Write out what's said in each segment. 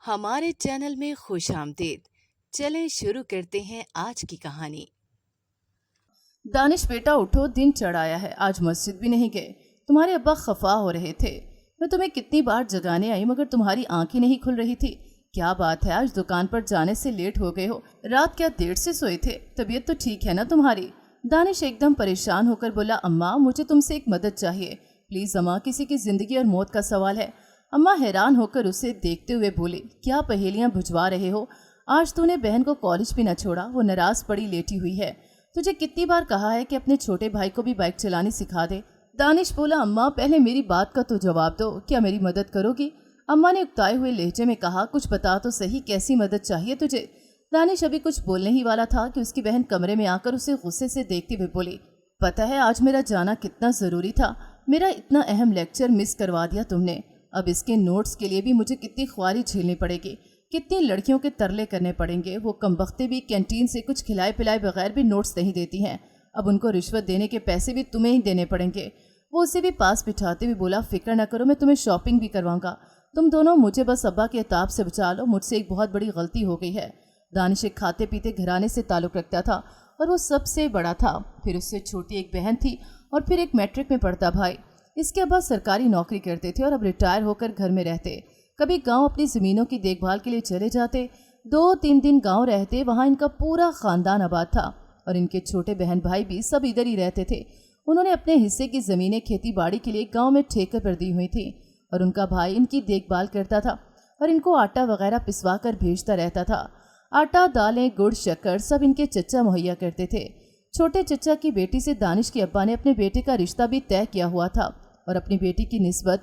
ہمارے چینل میں خوش آمدید۔ چلیں شروع کرتے ہیں آج کی کہانی۔ دانش بیٹا اٹھو، دن چڑھایا ہے، آج مسجد بھی نہیں گئے۔ تمہارے ابا خفا ہو رہے تھے، میں تمہیں کتنی بار جگانے آئی مگر تمہاری آنکھیں نہیں کھل رہی تھی۔ کیا بات ہے، آج دکان پر جانے سے لیٹ ہو گئے ہو؟ رات کیا دیر سے سوئے تھے؟ طبیعت تو ٹھیک ہے نا تمہاری؟ دانش ایک دم پریشان ہو کر بولا، اماں مجھے تم سے ایک مدد چاہیے پلیز اماں، کسی کی زندگی اور موت کا سوال ہے۔ اماں حیران ہو کر اسے دیکھتے ہوئے بولی، کیا پہیلیاں بجھوا رہے ہو؟ آج تو نے بہن کو کالج بھی نہ چھوڑا، وہ ناراض پڑی لیٹی ہوئی ہے۔ تجھے کتنی بار کہا ہے کہ اپنے چھوٹے بھائی کو بھی بائک چلانی سکھا دے۔ دانش بولا، اماں پہلے میری بات کا تو جواب دو، کیا میری مدد کرو گی؟ اماں نے اکتائے ہوئے لہجے میں کہا، کچھ بتا تو صحیح، کیسی مدد چاہیے تجھے؟ دانش ابھی کچھ بولنے ہی والا تھا کہ اس کی بہن کمرے میں آ کر اسے غصے سے دیکھتے ہوئے بولی، پتہ ہے آج میرا جانا کتنا ضروری تھا؟ میرا اتنا اہم لیکچر مس کروا دیا تم نے۔ اب اس کے نوٹس کے لیے بھی مجھے کتنی خواری جھیلنی پڑے گی، کتنی لڑکیوں کے ترلے کرنے پڑیں گے۔ وہ کمبختے بھی کینٹین سے کچھ کھلائے پلائے بغیر بھی نوٹس نہیں دیتی ہیں، اب ان کو رشوت دینے کے پیسے بھی تمہیں ہی دینے پڑیں گے۔ وہ اسے بھی پاس بٹھاتے ہوئے بولا، فکر نہ کرو، میں تمہیں شاپنگ بھی کرواؤں گا، تم دونوں مجھے بس ابا کے عتاب سے بچا لو، مجھ سے ایک بہت بڑی غلطی ہو گئی ہے۔ دانش ایک کھاتے پیتے گھرانے سے تعلق رکھتا تھا اور وہ سب سے بڑا تھا، پھر اس سے چھوٹی ایک بہن تھی اور پھر ایک میٹرک میں پڑھتا بھائی۔ اس کے ابا سرکاری نوکری کرتے تھے اور اب ریٹائر ہو کر گھر میں رہتے۔ کبھی گاؤں اپنی زمینوں کی دیکھ بھال کے لیے چلے جاتے، 2-3 دن گاؤں رہتے، وہاں ان کا پورا خاندان آباد تھا اور ان کے چھوٹے بہن بھائی بھی سب ادھر ہی رہتے تھے۔ انہوں نے اپنے حصے کی زمینیں کھیتی باڑی کے لیے گاؤں میں ٹھیکے پر دی ہوئی تھیں اور ان کا بھائی ان کی دیکھ بھال کرتا تھا اور ان کو آٹا وغیرہ پسوا کر بھیجتا رہتا تھا۔ آٹا، دالیں، گڑ، شکر سب ان کے چچا مہیا کرتے تھے۔ چھوٹے چچا کی بیٹی سے دانش کے ابا نے اپنے بیٹے کا رشتہ بھی طے کیا ہوا تھا اور اپنی بیٹی کی نسبت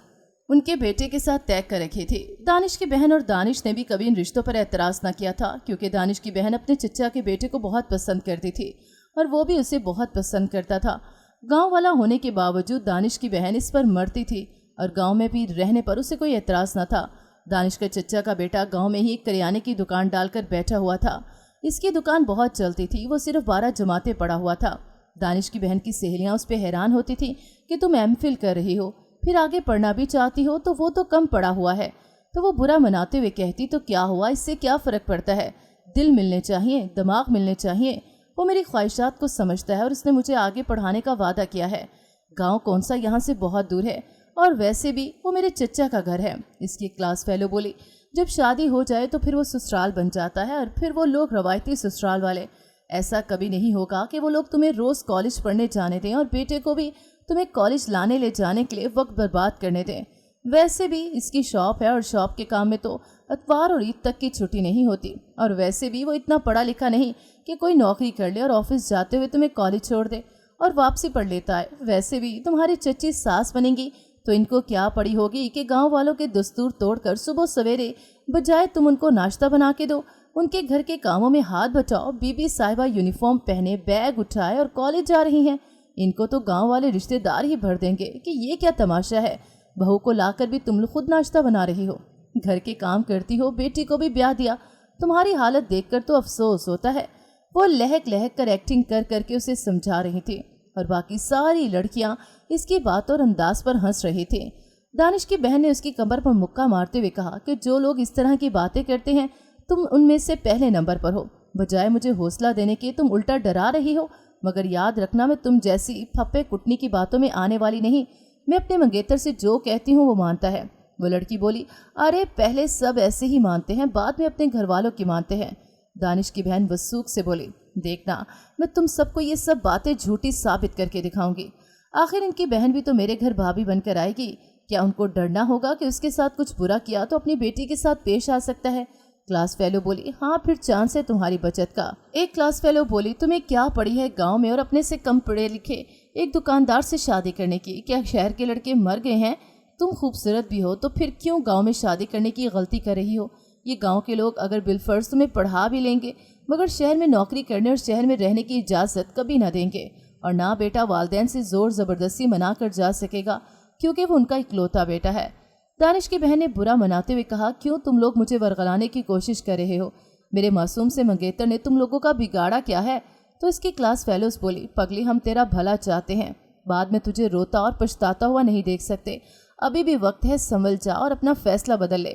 ان کے بیٹے کے ساتھ طے کر رکھی تھی۔ دانش کی بہن اور دانش نے بھی کبھی ان رشتوں پر اعتراض نہ کیا تھا، کیونکہ دانش کی بہن اپنے چچا کے بیٹے کو بہت پسند کرتی تھی اور وہ بھی اسے بہت پسند کرتا تھا۔ گاؤں والا ہونے کے باوجود دانش کی بہن اس پر مرتی تھی اور گاؤں میں بھی رہنے پر اسے کوئی اعتراض نہ تھا۔ دانش کا چچا کا بیٹا گاؤں میں ہی ایک کریانے کی دکان ڈال کر بیٹھا ہوا تھا۔ اس کی دکان بہت چلتی تھی، وہ صرف 12 جماعتیں پڑھا ہوا تھا۔ دانش کی بہن کی سہیلیاں اس پہ حیران ہوتی تھی کہ تم ایم فل کر رہی ہو، پھر آگے پڑھنا بھی چاہتی ہو، تو وہ تو کم پڑھا ہوا ہے۔ تو وہ برا مناتے ہوئے کہتی، تو کیا ہوا، اس سے کیا فرق پڑتا ہے؟ دل ملنے چاہیے، دماغ ملنے چاہیے۔ وہ میری خواہشات کو سمجھتا ہے اور اس نے مجھے آگے پڑھانے کا وعدہ کیا ہے۔ گاؤں کون سا یہاں سے بہت دور ہے، اور ویسے بھی وہ میرے چچا کا گھر ہے۔ اس کی کلاس فیلو بولی، جب شادی ہو جائے تو پھر وہ سسرال بن جاتا ہے اور پھر وہ لوگ روایتی سسرال والے۔ ایسا کبھی نہیں ہوگا کہ وہ لوگ تمہیں روز کالج پڑھنے جانے دیں اور بیٹے کو بھی تمہیں کالج لانے لے جانے کے لیے وقت برباد کرنے دیں۔ ویسے بھی اس کی شاپ ہے اور شاپ کے کام میں تو اتوار اور عید تک کی چھٹی نہیں ہوتی، اور ویسے بھی وہ اتنا پڑھا لکھا نہیں کہ کوئی نوکری کر لے اور آفس جاتے ہوئے تمہیں کالج چھوڑ دے اور واپسی پڑھ لیتا ہے۔ ویسے بھی تمہاری چچی ساس بنیں گی تو ان کو کیا پڑی ہوگی کہ گاؤں والوں کے دستور توڑ کر صبح سویرے بجائے تم ان کو ناشتہ بنا کے دو، ان کے گھر کے کاموں میں ہاتھ بٹاؤ۔ بی بی صاحبہ یونیفارم پہنے، بیگ اٹھائے اور کالج جا رہی ہیں۔ ان کو تو گاؤں والے رشتہ دار ہی بھر دیں گے کہ یہ کیا تماشا ہے، بہو کو لا کر بھی تم خود ناشتہ بنا رہی ہو، گھر کے کام کرتی ہو، بیٹی کو بھی بیاہ دیا، تمہاری حالت دیکھ کر تو افسوس ہوتا ہے۔ وہ لہک لہک کر ایکٹنگ کر کر کے اسے سمجھا رہی تھی اور باقی ساری لڑکیاں اس کی بات اور انداز پر ہنس رہی تھیں۔ دانش کی بہن نے اس کی کمر پر مکہ مارتے ہوئے کہا کہ جو لوگ اس طرح کی باتیں کرتے ہیں تم ان میں سے پہلے نمبر پر ہو، بجائے مجھے حوصلہ دینے کے تم الٹا ڈرا رہی ہو۔ مگر یاد رکھنا، میں تم جیسی پھپے کٹنی کی باتوں میں آنے والی نہیں، میں اپنے منگیتر سے جو کہتی ہوں وہ مانتا ہے۔ وہ لڑکی بولی، ارے پہلے سب ایسے ہی مانتے ہیں، بعد میں اپنے گھر والوں کی مانتے ہیں۔ دانش کی بہن وسوک سے بولی، دیکھنا میں تم سب کو یہ سب باتیں جھوٹی ثابت کر کے دکھاؤں گی، آخر ان کی بہن بھی تو میرے گھر بھابھی بن کر آئے گی، کیا ان کو ڈرنا ہوگا کہ اس کے ساتھ کچھ برا کیا تو اپنی بیٹی کے ساتھ پیش آ سکتا ہے؟ کلاس فیلو بولی، ہاں پھر چانس ہے تمہاری بچت کا۔ ایک کلاس فیلو بولی، تمہیں کیا پڑی ہے گاؤں میں اور اپنے سے کم پڑھے لکھے ایک دکاندار سے شادی کرنے کی؟ کیا شہر کے لڑکے مر گئے ہیں؟ تم خوبصورت بھی ہو تو پھر کیوں گاؤں میں شادی کرنے کی غلطی کر رہی ہو؟ یہ گاؤں کے لوگ اگر بالفرض تمہیں پڑھا بھی لیں گے مگر شہر میں نوکری کرنے اور شہر میں رہنے کی اجازت کبھی نہ دیں گے، اور نہ بیٹا والدین سے زور زبردستی منا کر جا سکے گا کیونکہ وہ ان کا اکلوتا بیٹا ہے۔ دانش کی بہن نے برا مناتے ہوئے کہا، کیوں تم لوگ مجھے ورغلانے کی کوشش کر رہے ہو؟ میرے معصوم سے منگیتر نے تم لوگوں کا بگاڑا کیا ہے؟ تو اس کی کلاس فیلوز بولی، پگلی ہم تیرا بھلا چاہتے ہیں، بعد میں تجھے روتا اور پچھتاتا ہوا نہیں دیکھ سکتے، ابھی بھی وقت ہے، سنبھل جا اور اپنا فیصلہ بدل لے،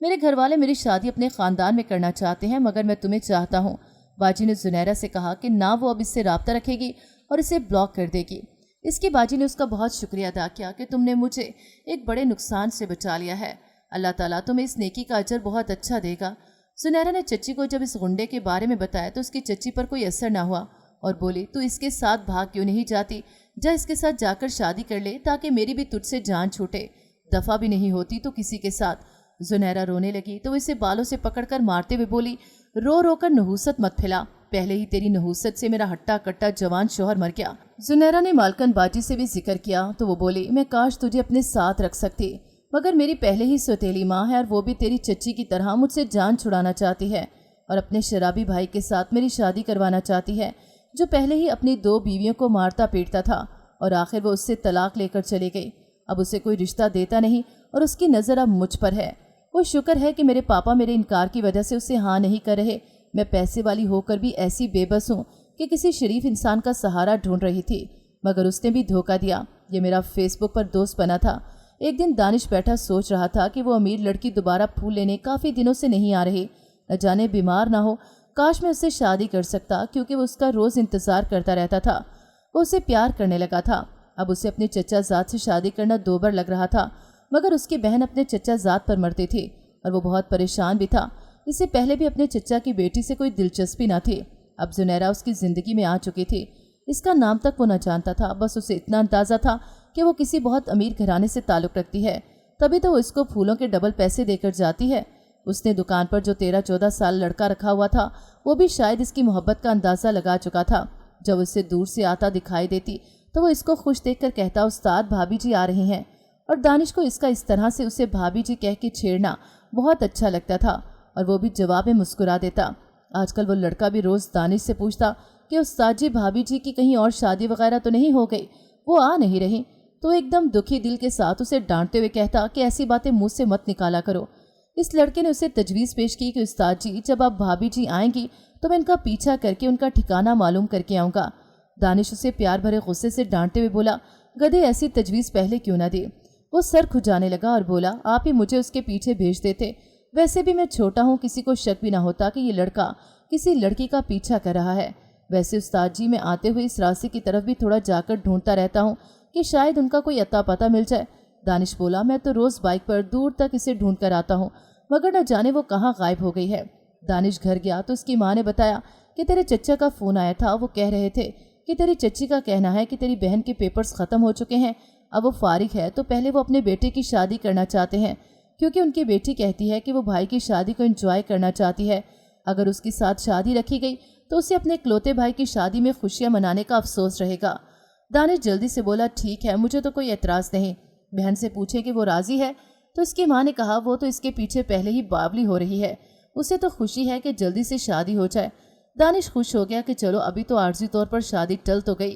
میرے گھر والے میری شادی اپنے خاندان میں کرنا چاہتے ہیں، مگر میں تمہیں چاہتا ہوں۔ باجی نے زنیرہ سے کہا کہ نہ وہ اب اس سے رابطہ رکھے گی اور اسے بلاک کر دے گی۔ اس کی باجی نے اس کا بہت شکریہ ادا کیا کہ تم نے مجھے ایک بڑے نقصان سے بچا لیا ہے، اللہ تعالیٰ تمہیں اس نیکی کا اجر بہت اچھا دے گا۔ زنیرہ نے چچی کو جب اس غنڈے کے بارے میں بتایا تو اس کی چچی پر کوئی اثر نہ ہوا اور بولی، تو اس کے ساتھ بھاگ کیوں نہیں جاتی؟ جا اس کے ساتھ جا کر شادی کر لے تاکہ میری بھی تجھ سے جان چھوٹے، دفعہ بھی نہیں ہوتی تو کسی کے ساتھ۔ زنیرہ رونے لگی تو وہ اسے بالوں سے پکڑ کر مارتے ہوئے بولی، رو رو کر نحوست مت پھیلا، پہلے ہی تیری نحوست سے میرا ہٹا کٹا جوان شوہر مر گیا۔ زنیرہ نے مالکن باجی سے بھی ذکر کیا تو وہ بولی، میں کاش تجھے اپنے ساتھ رکھ سکتی، مگر میری پہلے ہی سوتیلی ماں ہے اور وہ بھی تیری چچی کی طرح مجھ سے جان چھڑانا چاہتی ہے اور اپنے شرابی بھائی کے ساتھ میری شادی کروانا چاہتی ہے، جو پہلے ہی اپنی 2 بیویوں کو مارتا پیٹتا تھا اور آخر وہ اس سے طلاق لے کر چلی گئی۔ اب اسے کوئی رشتہ دیتا نہیں اور اس کی نظر اب مجھ پر ہے۔ وہ شکر ہے کہ میرے پاپا میرے انکار کی وجہ سے اسے ہاں نہیں کر رہے۔ میں پیسے والی ہو کر بھی ایسی بے بس ہوں کہ کسی شریف انسان کا سہارا ڈھونڈ رہی تھی، مگر اس نے بھی دھوکہ دیا۔ یہ میرا فیس بک پر دوست بنا تھا۔ ایک دن دانش بیٹھا سوچ رہا تھا کہ وہ امیر لڑکی دوبارہ پھول لینے کافی دنوں سے نہیں آ رہی، نہ جانے بیمار نہ ہو، کاش میں اس سے شادی کر سکتا کیونکہ وہ اس کا روز انتظار کرتا رہتا تھا۔ وہ اسے پیار کرنے لگا تھا۔ اب اسے اپنے چچا زاد سے شادی کرنا دوبر لگ رہا تھا، مگر اس کی بہن اپنے چچا زاد پر مرتی تھی اور وہ بہت پریشان بھی تھا۔ اس سے پہلے بھی اپنے چچا کی بیٹی سے کوئی دلچسپی نہ تھی۔ اب زنیرہ اس کی زندگی میں آ چکی تھی۔ اس کا نام تک وہ نہ جانتا تھا، بس اسے اتنا اندازہ تھا کہ وہ کسی بہت امیر گھرانے سے تعلق رکھتی ہے، تبھی تو وہ اس کو پھولوں کے ڈبل پیسے دے کر جاتی ہے۔ اس نے دکان پر جو 13-14 سال لڑکا رکھا ہوا تھا وہ بھی شاید اس کی محبت کا اندازہ لگا چکا تھا۔ جب اسے دور سے آتا دکھائی دیتی تو وہ اس کو خوش دیکھ کر کہتا، استاد بھابھی جی آ رہی ہیں، اور دانش کو اس کا اس طرح سے اسے بھابھی جی کہہ کے چھیڑنا بہت اچھا لگتا تھا اور وہ بھی جواب میں مسکرا دیتا۔ آج کل وہ لڑکا بھی روز دانش سے پوچھتا کہ استاد جی بھابھی جی کی کہیں اور شادی وغیرہ تو نہیں ہو گئی، وہ آ نہیں رہی، تو ایک دم دکھی دل کے ساتھ اسے ڈانٹتے ہوئے کہتا کہ ایسی باتیں منہ سے مت نکالا کرو۔ اس لڑکے نے اسے تجویز پیش کی کہ استاد جی جب آپ بھابھی جی آئیں گی تو میں ان کا پیچھا کر کے ان کا ٹھکانہ معلوم کر کے آؤں گا۔ دانش اسے پیار بھرے غصے سے ڈانٹتے ہوئے بولا، گدھے ایسی تجویز پہلے کیوں نہ دی؟ وہ سر کھجانے لگا اور بولا، آپ ہی مجھے اس کے پیچھے بھیج دیتے، ویسے بھی میں چھوٹا ہوں، کسی کو شک بھی نہ ہوتا کہ یہ لڑکا کسی لڑکی کا پیچھا کر رہا ہے۔ ویسے استاد جی میں آتے ہوئے اس راستے کی طرف بھی تھوڑا جا کر ڈھونڈتا رہتا ہوں کہ شاید ان کا کوئی اتا پتہ مل جائے۔ دانش بولا، میں تو روز بائک پر دور تک اسے ڈھونڈ کر آتا ہوں، مگر نہ جانے وہ کہاں غائب ہو گئی ہے۔ دانش گھر گیا تو اس کی ماں نے بتایا کہ تیرے چچا کا فون آیا تھا، وہ کہہ رہے تھے کہ تیری چچی کا کہنا ہے کہ تیری بہن کے پیپرز ختم ہو چکے ہیں، اب وہ فارغ ہے تو پہلے وہ اپنے بیٹے کی شادی کرنا چاہتے ہیں، کیونکہ ان کی بیٹی کہتی ہے کہ وہ بھائی کی شادی کو انجوائے کرنا چاہتی ہے۔ اگر اس کے ساتھ شادی رکھی گئی تو اسے اپنے اکلوتے بھائی کی شادی میں خوشیاں منانے کا افسوس رہے گا۔ دانش جلدی سے بولا، ٹھیک ہے، مجھے تو کوئی اعتراض نہیں۔ بہن سے پوچھے کہ وہ راضی ہے تو اس کی ماں نے کہا، وہ تو اس کے پیچھے پہلے ہی باولی ہو رہی ہے، اسے تو خوشی ہے کہ جلدی سے شادی ہو جائے۔ دانش خوش ہو گیا کہ چلو ابھی تو عارضی طور پر شادی ٹل تو گئی۔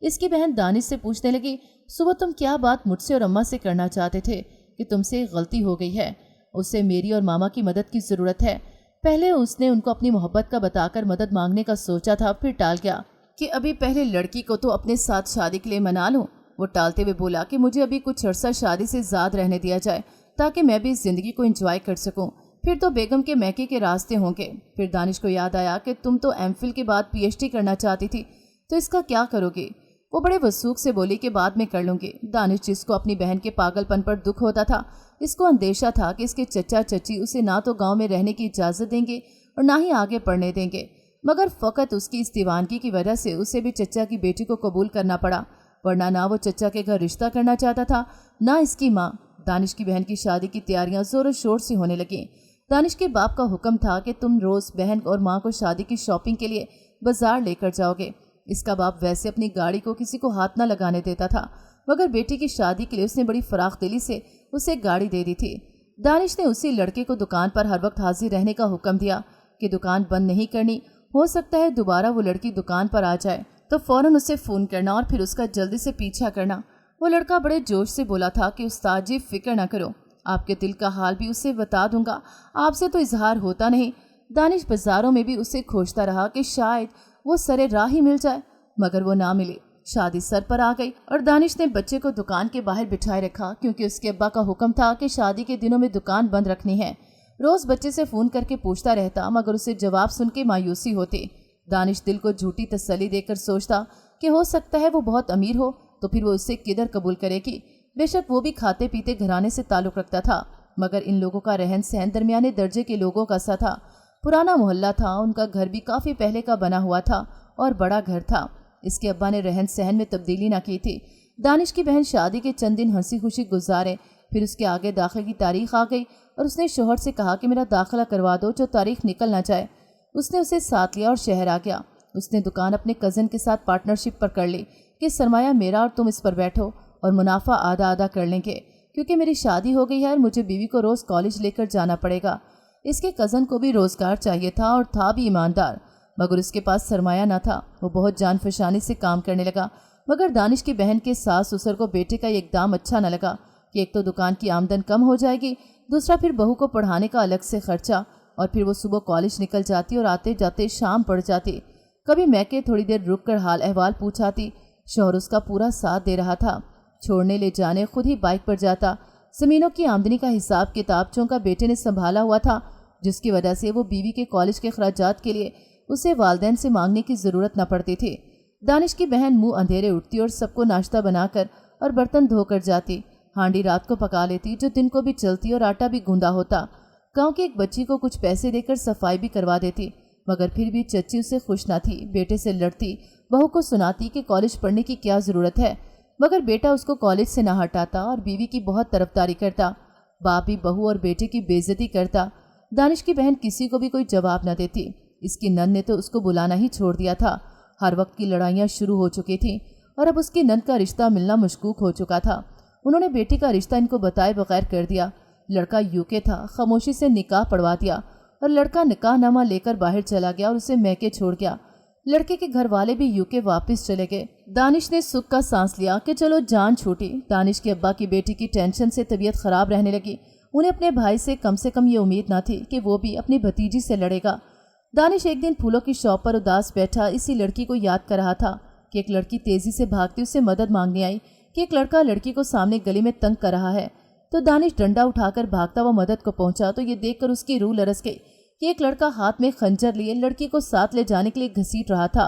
اس کی بہن دانش سے پوچھنے لگی، صبح تم کیا بات مجھ سے اور اماں سے کرنا چاہتے تھے کہ تم سے غلطی ہو گئی ہے، اسے میری اور ماما کی مدد کی ضرورت ہے۔ پہلے اس نے ان کو اپنی محبت کا بتا کر مدد مانگنے کا سوچا تھا، پھر ٹال گیا کہ ابھی پہلے لڑکی کو تو اپنے ساتھ شادی کے لیے منا لوں۔ وہ ٹالتے ہوئے بولا کہ مجھے ابھی کچھ عرصہ شادی سے زاد رہنے دیا جائے تاکہ میں بھی اس زندگی کو انجوائے کر سکوں، پھر تو بیگم کے میکے کے راستے ہوں گے۔ پھر دانش کو یاد آیا کہ تم تو ایم فل کے بعد پی ایچ ڈی کرنا چاہتی تھی، تو اس کا کیا کرو گے؟ وہ بڑے وثوق سے بولی کہ بعد میں کر لوں گی۔ دانش جس کو اپنی بہن کے پاگل پن پر دکھ ہوتا تھا، اس کو اندیشہ تھا کہ اس کے چچا چچی اسے نہ تو گاؤں میں رہنے کی اجازت دیں گے اور نہ ہی آگے پڑھنے دیں گے، مگر فقط اس کی اس دیوانگی کی وجہ سے اسے بھی چچا کی بیٹی کو قبول کرنا پڑا، ورنہ نہ وہ چچا کے گھر رشتہ کرنا چاہتا تھا نہ اس کی ماں۔ دانش کی بہن کی شادی کی تیاریاں زور و شور سے ہونے لگیں۔ دانش کے باپ کا حکم تھا کہ تم روز بہن اور ماں کو شادی کی شاپنگ کے لیے بازار لے کر جاؤ گے۔ اس کا باپ ویسے اپنی گاڑی کو کسی کو ہاتھ نہ لگانے دیتا تھا، مگر بیٹی کی شادی کے لیے اس نے بڑی فراخ دلی سے اسے گاڑی دے دی تھی۔ دانش نے اسی لڑکے کو دکان پر ہر وقت حاضر رہنے کا حکم دیا کہ دکان بند نہیں کرنی، ہو سکتا ہے دوبارہ وہ لڑکی دکان پر آ جائے تو فوراً اسے فون کرنا اور پھر اس کا جلدی سے پیچھا کرنا۔ وہ لڑکا بڑے جوش سے بولا تھا کہ استاد جی فکر نہ کرو، آپ کے دل کا حال بھی اسے بتا دوں گا، آپ سے تو اظہار ہوتا نہیں۔ دانش بازاروں میں بھی اسے کھوجتا رہا کہ شاید وہ سرے راہ ہی مل جائے، مگر وہ نہ ملی۔ شادی سر پر آ گئی اور دانش نے بچے کو دکان کے باہر بٹھائے رکھا، کیونکہ اس کے ابا کا حکم تھا کہ شادی کے دنوں میں دکان بند رکھنی ہے۔ روز بچے سے فون کر کے پوچھتا رہتا مگر اسے جواب سن کے مایوسی ہوتی۔ دانش دل کو جھوٹی تسلی دے کر سوچتا کہ ہو سکتا ہے وہ بہت امیر ہو تو پھر وہ اسے کدھر قبول کرے گی۔ بے شک وہ بھی کھاتے پیتے گھرانے سے تعلق رکھتا تھا مگر ان لوگوں کا رہن سہن درمیانے درجے کے لوگوں کا سا تھا۔ پرانا محلہ تھا، ان کا گھر بھی کافی پہلے کا بنا ہوا تھا اور بڑا گھر تھا۔ اس کے ابا نے رہن سہن میں تبدیلی نہ کی تھی۔ دانش کی بہن شادی کے چند دن ہنسی خوشی گزارے، پھر اس کے آگے داخلے کی تاریخ آ گئی اور اس نے شوہر سے کہا کہ میرا داخلہ کروا دو جو تاریخ نکل نہ جائے۔ اس نے اسے ساتھ لیا اور شہر آ گیا۔ اس نے دکان اپنے کزن کے ساتھ پارٹنرشپ پر کر لی کہ سرمایہ میرا اور تم اس پر بیٹھو اور منافع آدھا آدھا کر لیں گے، کیونکہ میری شادی ہو گئی ہے اور مجھے بیوی کو روز کالج لے کر جانا پڑے گا۔ اس کے کزن کو بھی روزگار چاہیے تھا اور تھا بھی ایماندار، مگر اس کے پاس سرمایہ نہ تھا۔ وہ بہت جان فشانی سے کام کرنے لگا مگر دانش کی بہن کے ساس سسر کو بیٹے کا یہ اقدام اچھا نہ لگا کہ ایک تو دکان کی آمدن کم ہو جائے گی، دوسرا پھر بہو کو پڑھانے کا الگ سے خرچہ، اور پھر وہ صبح کالج نکل جاتی اور آتے جاتے شام پڑ جاتی۔ کبھی میکے تھوڑی دیر رک کر حال احوال پوچھاتی۔ شوہر اس کا پورا ساتھ دے رہا تھا، چھوڑنے لے جانے خود ہی بائک پر جاتا۔ زمینوں کی آمدنی کا حساب کتاب چونکہ بیٹے نے سنبھالا ہوا تھا، جس کی وجہ سے وہ بیوی کے کالج کے اخراجات کے لیے اسے والدین سے مانگنے کی ضرورت نہ پڑتی تھی۔ دانش کی بہن منہ اندھیرے اٹھتی اور سب کو ناشتہ بنا کر اور برتن دھو کر جاتی۔ ہانڈی رات کو پکا لیتی جو دن کو بھی چلتی اور آٹا بھی گوندا ہوتا۔ گاؤں کی ایک بچی کو کچھ پیسے دے کر صفائی بھی کروا دیتی مگر پھر بھی چچی اسے خوش نہ تھی۔ بیٹے سے لڑتی، بہو کو سناتی کہ کالج پڑھنے کی کیا ضرورت ہے، مگر بیٹا اس کو کالج سے نہ ہٹاتا اور بیوی کی بہت طرفداری کرتا۔ باپ بھی بہو اور بیٹے کی بے عزتی کرتا۔ دانش کی بہن کسی کو بھی کوئی جواب نہ دیتی۔ اس کی نند نے تو اس کو بلانا ہی چھوڑ دیا تھا۔ ہر وقت کی لڑائیاں شروع ہو چکی تھیں اور اب اس کی نند کا رشتہ ملنا مشکوک ہو چکا تھا۔ انہوں نے بیٹے کا رشتہ ان کو بتائے بغیر کر دیا۔ لڑکا یوکے تھا، خاموشی سے نکاح پڑھوا دیا اور لڑکا نکاح نامہ لے کر باہر چلا گیا اور اسے میکے چھوڑ گیا۔ لڑکے کے گھر والے بھی یوکے واپس چلے گئے۔ دانش نے سکھ کا سانس لیا کہ چلو جان چھوٹی۔ دانش کے ابا کی بیٹی کی ٹینشن سے طبیعت خراب رہنے لگی۔ انہیں اپنے بھائی سے کم یہ امید نہ تھی کہ وہ بھی اپنی بھتیجی سے لڑے گا۔ دانش ایک دن پھولوں کی شاپ پر اداس بیٹھا اسی لڑکی کو یاد کر رہا تھا کہ ایک لڑکی تیزی سے بھاگتی اس سے مدد مانگنے آئی کہ ایک لڑکا لڑکی کو سامنے گلی میں تنگ کر رہا ہے۔ تو دانش ڈنڈا اٹھا کر بھاگتا ہوا مدد کو پہنچا تو یہ دیکھ کر اس کی روح لرز گئی کہ ایک لڑکا ہاتھ میں خنجر لیے لڑکی کو ساتھ لے جانے کے لیے گھسیٹ رہا تھا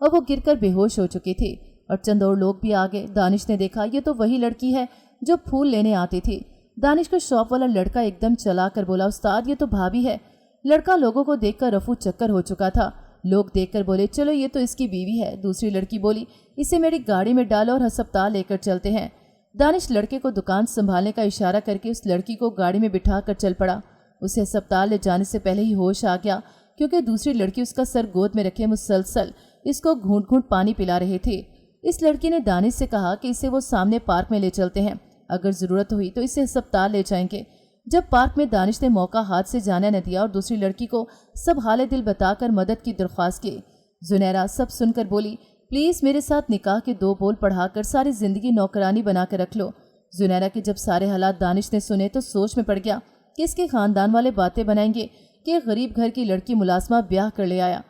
اور وہ گر کر بے ہوش ہو چکی تھی، اور چند اور لوگ بھی آگے۔ دانش نے دیکھا یہ تو وہی لڑکی ہے جو پھول لینے آتی تھی۔ دانش کو شاپ والا لڑکا ایک دم چلا کر بولا، استاد یہ تو بھابھی ہے۔ لڑکا لوگوں کو دیکھ کر رفو چکر ہو چکا تھا۔ لوگ دیکھ کر بولے، چلو یہ تو اس کی بیوی ہے۔ دوسری لڑکی بولی، اسے میری گاڑی میں ڈالو اور ہسپتال لے کر چلتے ہیں۔ دانش لڑکے کو دکان سنبھالنے کا اشارہ کر کے اس لڑکی کو گاڑی میں بٹھا کر چل پڑا۔ اسے ہسپتال لے جانے سے پہلے ہی ہوش آ گیا کیونکہ دوسری لڑکی اس کا سر گود میں رکھے مسلسل اس کو گھونٹ گھونٹ پانی پلا رہی تھی۔ اس لڑکی نے دانش سے کہا کہ اسے وہ سامنے پارک میں لے چلتے ہیں، اگر ضرورت ہوئی تو اسے ہسپتال لے جائیں گے۔ جب پارک میں دانش نے موقع ہاتھ سے جانے نہ دیا اور دوسری لڑکی کو سب حال دل بتا کر مدد کی درخواست کی۔ زنیرہ سب سن کر بولی، پلیز میرے ساتھ نکاح کے 2 بول پڑھا کر ساری زندگی نوکرانی بنا کر رکھ لو۔ زنیرہ کے جب سارے حالات دانش نے سنے تو سوچ میں پڑ گیا کہ اس کے خاندان والے باتیں بنائیں گے کہ ایک غریب گھر کی لڑکی ملازمہ بیاہ کر لے آیا۔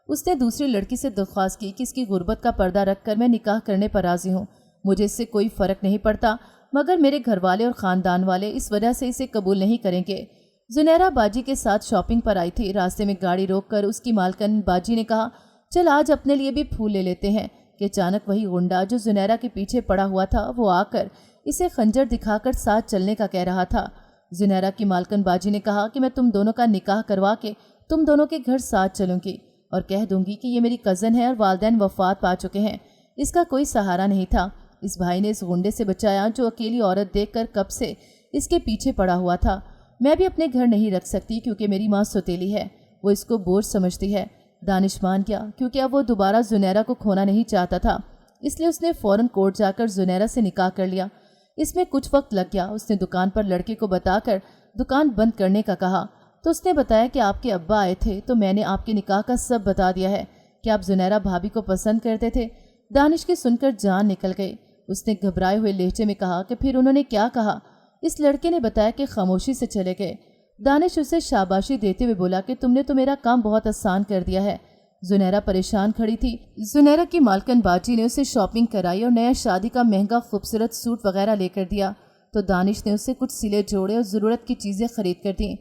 اس نے دوسری لڑکی سے درخواست کی کہ اس کی غربت کا پردہ رکھ کر میں نکاح کرنے پر راضی ہوں، مجھے اس سے کوئی فرق نہیں پڑتا، مگر میرے گھر والے اور خاندان والے اس وجہ سے اسے قبول نہیں کریں گے۔ زنیرہ باجی کے ساتھ شاپنگ پر آئی تھی۔ راستے میں گاڑی روک کر اس کی مالکن باجی نے کہا، چل آج اپنے لیے بھی پھول لے لیتے ہیں، کہ اچانک وہی غنڈا جو زنیرہ کے پیچھے پڑا ہوا تھا وہ آ کر اسے خنجر دکھا کر ساتھ چلنے کا کہہ رہا تھا۔ زنیرہ کی مالکن باجی نے کہا کہ میں تم دونوں کا نکاح کروا کے تم دونوں کے گھر ساتھ چلوں گی اور کہہ دوں گی کہ یہ میری کزن ہے اور والدین وفات پا چکے ہیں، اس کا کوئی سہارا نہیں تھا۔ اس بھائی نے اس غنڈے سے بچایا جو اکیلی عورت دیکھ کر کب سے اس کے پیچھے پڑا ہوا تھا۔ میں بھی اپنے گھر نہیں رکھ سکتی کیونکہ میری ماں سوتیلی ہے، وہ اس کو بوجھ سمجھتی ہے۔ دانش مان گیا کیونکہ اب وہ دوبارہ زنیرہ کو کھونا نہیں چاہتا تھا، اس لیے اس نے فوراً کورٹ جا کر زنیرہ سے نکاح کر لیا۔ اس میں کچھ وقت لگ گیا۔ اس نے دکان پر لڑکے کو بتا کر دکان بند کرنے کا کہا تو اس نے بتایا کہ آپ کے ابا آئے تھے تو میں نے آپ کے نکاح کا سب بتا دیا ہے کہ آپ زنیرہ بھابھی کو پسند کرتے تھے۔ دانش کی سن کر جان نکل گئی۔ اس نے گھبرائے ہوئے لہجے میں کہا کہ پھر انہوں نے کیا کہا؟ اس لڑکے نے بتایا کہ خاموشی سے چلے گئے۔ دانش اسے شاباشی دیتے ہوئے بولا کہ تم نے تو میرا کام بہت آسان کر دیا ہے۔ زنیرہ پریشان کھڑی تھی۔ زنیرہ کی مالکن باجی نے اسے شاپنگ کرائی اور نیا شادی کا مہنگا خوبصورت سوٹ وغیرہ لے کر دیا تو دانش نے اسے کچھ سلے جوڑے اور ضرورت کی چیزیں خرید کر دیں۔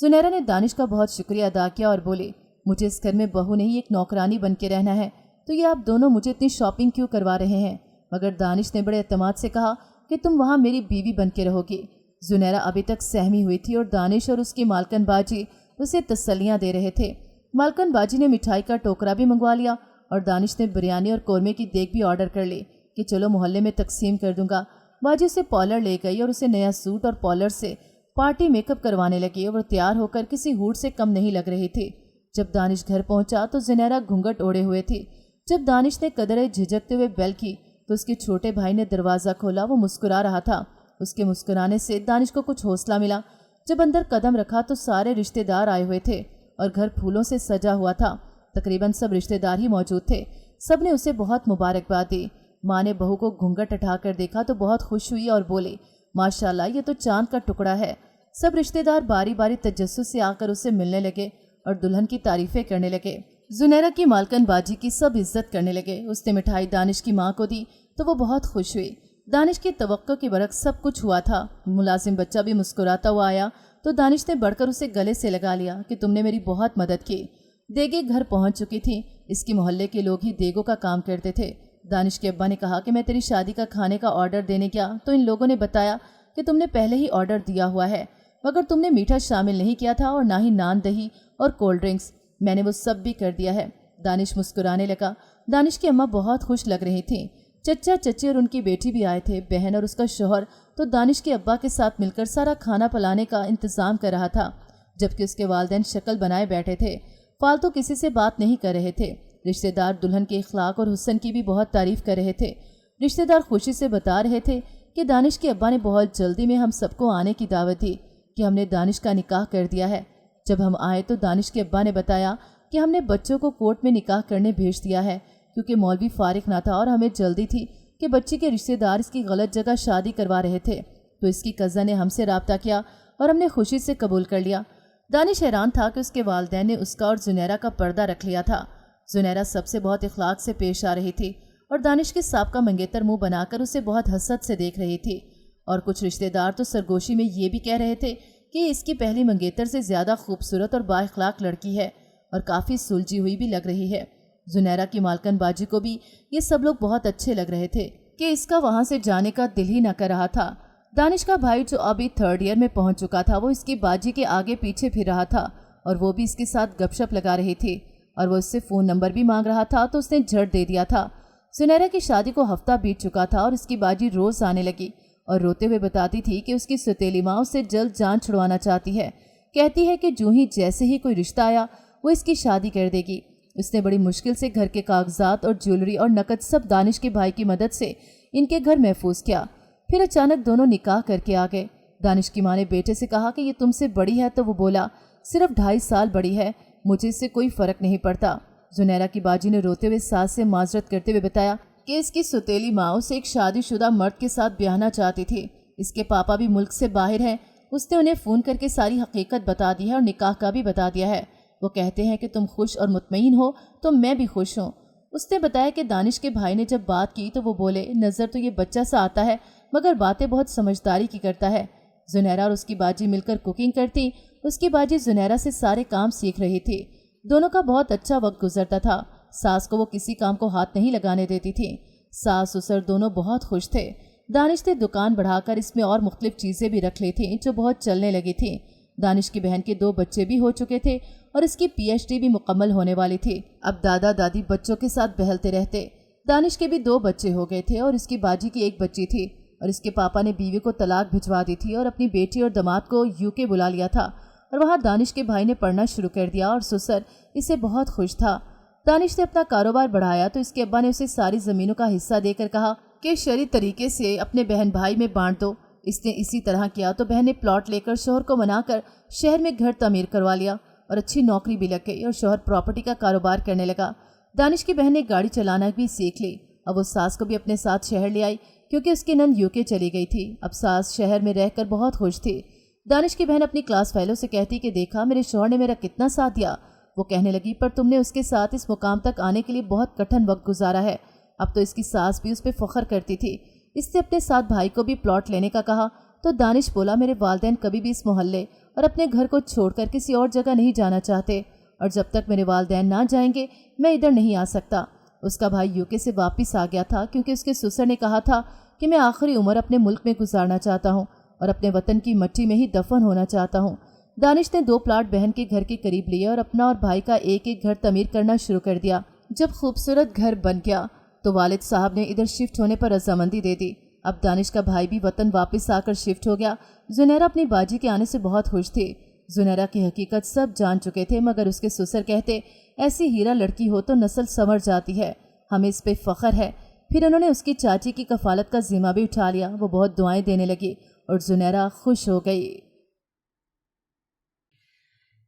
زنیرہ نے دانش کا بہت شکریہ ادا کیا اور بولے مجھے اس گھر میں بہو نہیں ایک نوکرانی بن کے رہنا ہے، تو یہ آپ دونوں مجھے اتنی شاپنگ کیوں کروا رہے ہیں؟ مگر دانش نے بڑے اعتماد سے کہا کہ تم وہاں میری بیوی بن کے رہو گی۔ زنیرہ ابھی تک سہمی ہوئی تھی اور دانش اور اس کی مالکن باجی اسے تسلیاں دے رہے تھے۔ مالکن باجی نے مٹھائی کا ٹوکرا بھی منگوا لیا اور دانش نے بریانی اور قورمے کی دیگ بھی آرڈر کر لی کہ چلو محلے میں تقسیم کر دوں گا۔ باجی اسے پارلر لے گئی اور اسے نیا سوٹ اور پارلر سے پارٹی میک اپ کروانے لگی اور وہ تیار ہو کر کسی ہوٹ سے کم نہیں لگ رہی تھی۔ جب دانش گھر پہنچا تو زنیرہ گھونگھٹ اوڑے ہوئے تھی۔ جب دانش نے قدرے جھجکتے ہوئے بیل کی تو اس کے چھوٹے بھائی نے دروازہ کھولا۔ وہ مسکرا رہا تھا۔ اس کے مسکرانے سے دانش کو کچھ حوصلہ ملا۔ جب اندر قدم رکھا تو سارے رشتہ دار آئے ہوئے تھے اور گھر پھولوں سے سجا ہوا تھا۔ تقریباً سب رشتہ دار ہی موجود تھے۔ سب نے اسے بہت مبارکباد دی۔ ماں نے بہو کو گھونگھٹ اٹھا کر دیکھا تو بہت خوش ہوئی اور بولے ماشاءاللہ یہ تو چاند کا ٹکڑا ہے۔ سب رشتہ دار باری باری تجسس سے آ کر اسے ملنے لگے اور دلہن کی تعریفیں کرنے لگے۔ زنیرہ کی مالکن باجی کی سب عزت کرنے لگے۔ اس نے مٹھائی دانش کی ماں کو دی تو وہ بہت خوش ہوئی۔ دانش کی توقع کے برعکس سب کچھ ہوا تھا۔ ملازم بچہ بھی مسکراتا ہوا آیا تو دانش نے بڑھ کر اسے گلے سے لگا لیا کہ تم نے میری بہت مدد کی۔ دیگیں گھر پہنچ چکی تھیں۔ اس کی محلے کے لوگ ہی دیگوں کا کام کرتے تھے۔ دانش کے ابا نے کہا کہ میں تیری شادی کا کھانے کا آرڈر دینے گیا تو ان لوگوں نے بتایا کہ تم نے پہلے ہی آرڈر دیا ہوا ہے، مگر تم نے میٹھا شامل نہیں کیا تھا اور نہ ہی نان دہی اور کولڈ ڈرنکس۔ میں نے وہ سب بھی کر دیا ہے۔ دانش مسکرانے لگا۔ دانش کی اماں بہت خوش لگ رہی تھیں۔ چچا چچی اور ان کی بیٹی بھی آئے تھے۔ بہن اور اس کا شوہر تو دانش کے ابا کے ساتھ مل کر سارا کھانا پلانے کا انتظام کر رہا تھا، جبکہ اس کے والدین شکل بنائے بیٹھے تھے، فالتو کسی سے بات نہیں کر رہے تھے۔ رشتہ دار دلہن کے اخلاق اور حسن کی بھی بہت تعریف کر رہے تھے۔ رشتہ دار خوشی سے بتا رہے تھے کہ دانش کے ابا نے بہت جلدی میں ہم سب کو آنے کی دعوت دی کہ ہم نے دانش کا نکاح کر دیا ہے۔ جب ہم آئے تو دانش کے ابا نے بتایا کہ ہم نے بچوں کو کورٹ میں نکاح کرنے بھیج دیا ہے، کیونکہ مولوی فارغ نہ تھا اور ہمیں جلدی تھی کہ بچی کے رشتہ دار اس کی غلط جگہ شادی کروا رہے تھے، تو اس کی کزن نے ہم سے رابطہ کیا اور ہم نے خوشی سے قبول کر لیا۔ دانش حیران تھا کہ اس کے والدین نے اس کا اور زنیرہ کا پردہ رکھ لیا تھا۔ زنیرہ سب سے بہت اخلاق سے پیش آ رہی تھی اور دانش کے سابقہ منگیتر منہ بنا کر اسے بہت حسد سے دیکھ رہی تھی، اور کچھ رشتہ دار تو سرگوشی میں یہ بھی کہہ رہے تھے کہ اس کی پہلی منگیتر سے زیادہ خوبصورت اور با اخلاق لڑکی ہے اور کافی سلجھی ہوئی بھی لگ رہی ہے۔ زنیرہ کی مالکن باجی کو بھی یہ سب لوگ بہت اچھے لگ رہے تھے کہ اس کا وہاں سے جانے کا دل ہی نہ کر رہا تھا۔ دانش کا بھائی جو ابھی 3rd ایئر میں پہنچ چکا تھا، وہ اس کی باجی کے آگے پیچھے پھر رہا تھا اور وہ بھی اس کے ساتھ گپ شپ لگا رہی تھی، اور وہ اس سے فون نمبر بھی مانگ رہا تھا تو اس نے جھٹ دے دیا تھا۔ زنیرہ کی شادی کو ہفتہ بیت چکا تھا اور اس کی باجی روز آنے لگی اور روتے ہوئے بتاتی تھی کہ اس کی ستیلی ماں اس سے جلد جان چھڑوانا چاہتی ہے، کہتی ہے کہ جو ہی جیسے ہی کوئی رشتہ آیا وہ اس کی شادی کر دے گی۔ اس نے بڑی مشکل سے گھر کے کاغذات اور جیولری اور نقد سب دانش کے بھائی کی مدد سے ان کے گھر محفوظ کیا۔ پھر اچانک دونوں نکاح کر کے آ گئے۔ دانش کی ماں نے بیٹے سے کہا کہ یہ تم سے بڑی ہے تو وہ بولا صرف 2.5 سال بڑی ہے، مجھے اس سے کوئی فرق نہیں پڑتا۔ زنیرہ کی باجی نے روتے ہوئے ساس سے معذرت کرتے ہوئے بتایا کہ اس کی ستیلی ماں اسے ایک شادی شدہ مرد کے ساتھ بیاہنا چاہتی تھی۔ اس کے پاپا بھی ملک سے باہر ہیں۔ اس نے انہیں فون کر کے ساری حقیقت بتا دی ہے اور نکاح کا بھی بتا دیا ہے۔ وہ کہتے ہیں کہ تم خوش اور مطمئن ہو تو میں بھی خوش ہوں۔ اس نے بتایا کہ دانش کے بھائی نے جب بات کی تو وہ بولے نظر تو یہ بچہ سا آتا ہے مگر باتیں بہت سمجھداری کی کرتا ہے۔ زنیرہ اور اس کی باجی مل کر کوکنگ کرتی۔ اس کی باجی زنیرہ سے سارے کام سیکھ رہی تھی۔ دونوں کا بہت اچھا وقت گزرتا تھا۔ ساس کو وہ کسی کام کو ہاتھ نہیں لگانے دیتی تھی۔ ساس سسر دونوں بہت خوش تھے۔ دانش نے دکان بڑھا کر اس میں اور مختلف چیزیں بھی رکھ لی تھیں جو بہت چلنے لگی تھیں۔ دانش کی بہن کے 2 بچے بھی ہو چکے تھے اور اس کی PhD بھی مکمل ہونے والی تھی۔ اب دادا دادی بچوں کے ساتھ بہلتے رہتے۔ دانش کے بھی 2 بچے ہو گئے تھے اور اس کی باجی کی 1 بچی تھی، اور اس کے پاپا نے بیوی کو طلاق بھجوا دی تھی اور اپنی بیٹی اور داماد کو UK بلا لیا تھا، اور وہاں دانش کے بھائی نے پڑھنا شروع کر دیا اور سسر اس سے بہت خوش تھا۔ دانش نے اپنا کاروبار بڑھایا تو اس کے ابا نے اسے ساری زمینوں کا حصہ دے کر کہا کہ شرعی طریقے سے اپنے بہن بھائی میں بانٹ دو۔ اس نے اسی طرح کیا تو بہن نے پلاٹ لے کر شوہر کو منا کر شہر میں گھر تعمیر کروا لیا اور اچھی نوکری بھی لگ گئی اور شوہر پراپرٹی کا کاروبار کرنے لگا۔ دانش کی بہن نے گاڑی چلانا بھی سیکھ لی۔ اب وہ ساس کو بھی اپنے ساتھ شہر لے آئی کیونکہ اس کی نند UK چلی گئی تھی۔ اب ساس شہر میں رہ کر بہت خوش تھی۔ دانش کی بہن اپنی کلاس فیلو سے کہتی کہ دیکھا میرے شوہر نے میرا کتنا ساتھ دیا۔ وہ کہنے لگی پر تم نے اس کے ساتھ اس مقام تک آنے کے لیے بہت کٹھن وقت گزارا ہے۔ اب تو اس کی ساس بھی اس پہ فخر کرتی تھی۔ اس نے اپنے ساتھ بھائی کو بھی پلاٹ لینے کا کہا تو دانش بولا میرے والدین کبھی بھی اس محلے اور اپنے گھر کو چھوڑ کر کسی اور جگہ نہیں جانا چاہتے، اور جب تک میرے والدین نہ جائیں گے میں ادھر نہیں آ سکتا۔ اس کا بھائی یوکے سے واپس آ گیا تھا کیونکہ اس کے سسر نے کہا تھا کہ میں آخری عمر اپنے ملک میں گزارنا چاہتا ہوں اور اپنے وطن کی مٹی میں ہی دفن ہونا چاہتا ہوں۔ دانش نے 2 پلاٹ بہن کے گھر کے قریب لیے اور اپنا اور بھائی کا ایک ایک گھر تعمیر کرنا شروع کر دیا۔ جب خوبصورت گھر بن گیا تو والد صاحب نے ادھر شفٹ ہونے پر رضامندی دے دی۔ اب دانش کا بھائی بھی وطن واپس آ کر شفٹ ہو گیا۔ زنیرہ اپنی باجی کے آنے سے بہت خوش تھی۔ زنیرہ کی حقیقت سب جان چکے تھے، مگر اس کے سسر کہتے ایسی ہیرا لڑکی ہو تو نسل سنور جاتی ہے، ہمیں اس پہ فخر ہے۔ پھر انہوں نے اس کی چاچی کی کفالت کا ذمہ بھی اٹھا لیا۔ وہ بہت دعائیں دینے لگی اور زنیرہ خوش ہو گئی۔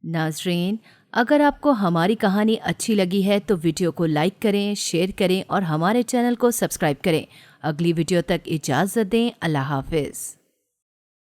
ناظرین، اگر آپ کو ہماری کہانی اچھی لگی ہے تو ویڈیو کو لائک کریں، شیئر کریں اور ہمارے چینل کو سبسکرائب کریں۔ اگلی ویڈیو تک اجازت دیں۔ اللہ حافظ۔